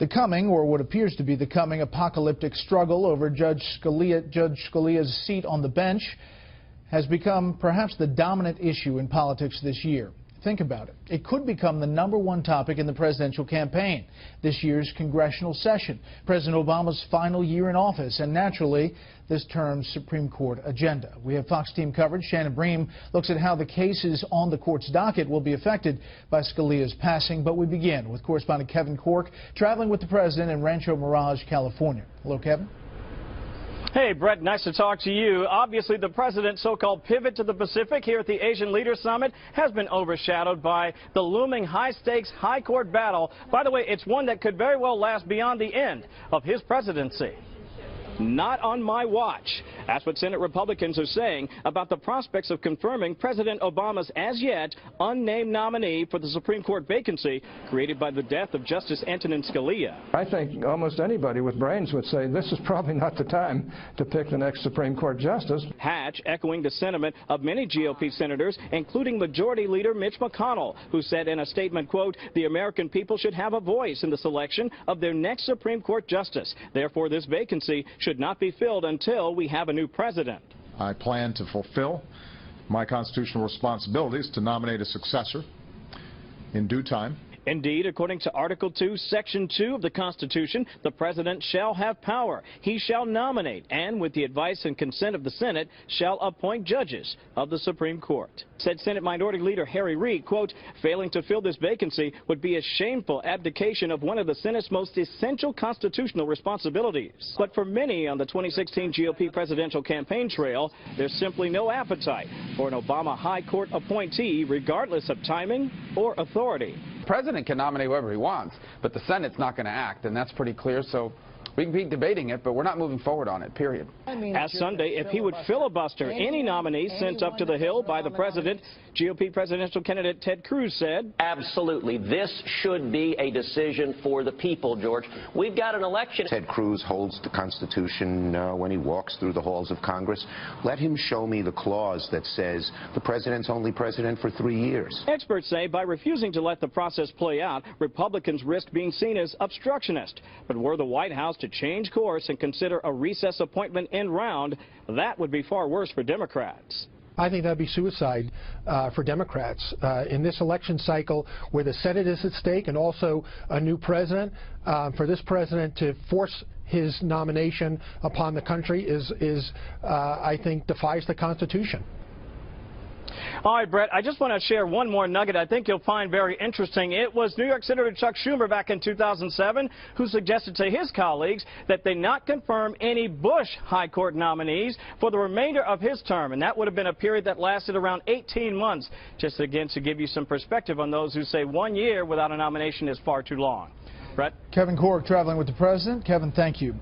The coming, or what appears to be the coming, apocalyptic struggle over Judge Scalia's seat on the bench has become perhaps the dominant issue in politics this year. Think about it. It could become the #1 topic in the presidential campaign, this year's congressional session, President Obama's final year in office, and naturally, this term's Supreme Court agenda. We have Fox team coverage. Shannon Bream looks at how the cases on the court's docket will be affected by Scalia's passing. But we begin with correspondent Kevin Corke, traveling with the president in Rancho Mirage, California. Hello, Kevin. Hey, Brett, nice to talk to you. Obviously, the president's so-called pivot to the Pacific here at the Asian Leaders Summit has been overshadowed by the looming high-stakes high court battle. By the way, it's one that could very well last beyond the end of his presidency. Not on my watch. That's what Senate Republicans are saying about the prospects of confirming President Obama's as-yet unnamed nominee for the Supreme Court vacancy created by the death of Justice Antonin Scalia. I think almost anybody with brains would say this is probably not the time to pick the next Supreme Court justice. Hatch echoing the sentiment of many GOP senators, including Majority Leader Mitch McConnell, who said in a statement, quote, "The American people should have a voice in the selection of their next Supreme Court justice. Therefore, this vacancy should not be filled until we have a new president." I plan to fulfill my constitutional responsibilities to nominate a successor in due time. Indeed, according to Article 2, Section 2 of the Constitution, the president shall have power. He shall nominate and, with the advice and consent of the Senate, shall appoint judges of the Supreme Court. Said Senate Minority Leader Harry Reid, quote, "Failing to fill this vacancy would be a shameful abdication of one of the Senate's most essential constitutional responsibilities." But for many on the 2016 GOP presidential campaign trail, there's simply no appetite for an Obama high court appointee, regardless of timing or authority. The president can nominate whoever he wants, but the Senate's not going to act, and that's pretty clear. So we can be debating it, but we're not moving forward on it, period. Asked Sunday if he would filibuster any nominee sent up to the Hill by the president, GOP presidential candidate Ted Cruz said, "Absolutely. This should be a decision for the people, George. We've got an election." Ted Cruz holds the Constitution when he walks through the halls of Congress. Let him show me the clause that says the president's only president for 3 years. Experts say by refusing to let the process play out, Republicans risk being seen as obstructionist. But were the White House to change course and consider a recess appointment en round, that would be far worse for Democrats. I think that would be suicide for Democrats. In this election cycle where the Senate is at stake and also a new president, for this president to force his nomination upon the country I think, defies the Constitution. All right, Brett, I just want to share one more nugget I think you'll find very interesting. It was New York Senator Chuck Schumer back in 2007 who suggested to his colleagues that they not confirm any Bush high court nominees for the remainder of his term, and that would have been a period that lasted around 18 months. Just again to give you some perspective on those who say 1 year without a nomination is far too long. Brett? Kevin Corke traveling with the president. Kevin, thank you.